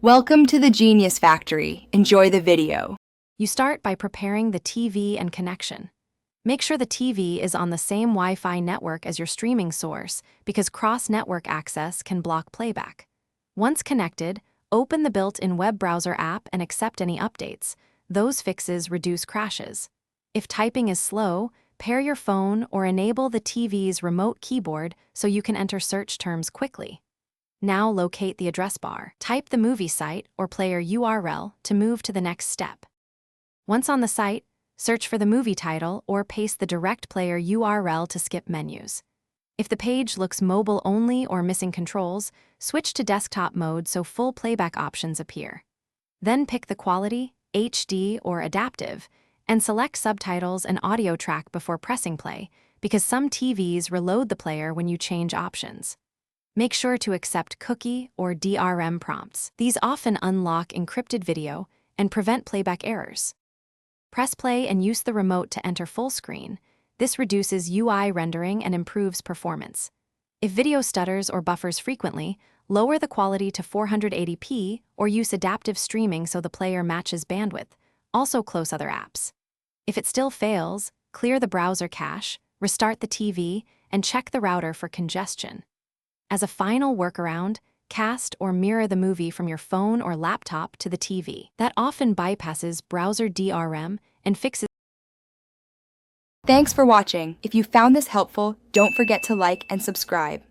Welcome to the Genius Factory. Enjoy the video. You start by preparing the TV and connection. Make sure the TV is on the same Wi-Fi network as your streaming source because cross-network access can block playback. Once connected, open the built-in web browser app and accept any updates. Those fixes reduce crashes. If typing is slow, pair your phone or enable the TV's remote keyboard so you can enter search terms quickly. Now locate the address bar. Type the movie site or player URL to move to the next step. Once on the site, search for the movie title or paste the direct player URL to skip menus. If the page looks mobile-only or missing controls, switch to desktop mode so full playback options appear. Then pick the quality, HD or adaptive, and select subtitles and audio track before pressing play because some TVs reload the player when you change options. Make sure to accept cookie or DRM prompts. These often unlock encrypted video and prevent playback errors. Press play and use the remote to enter full screen. This reduces UI rendering and improves performance. If video stutters or buffers frequently, lower the quality to 480p or use adaptive streaming so the player matches bandwidth. Also close other apps. If it still fails, clear the browser cache, restart the TV, and check the router for congestion. As a final workaround, cast or mirror the movie from your phone or laptop to the TV. That often bypasses browser DRM and fixes. Thanks for watching. If you found this helpful, don't forget to like and subscribe.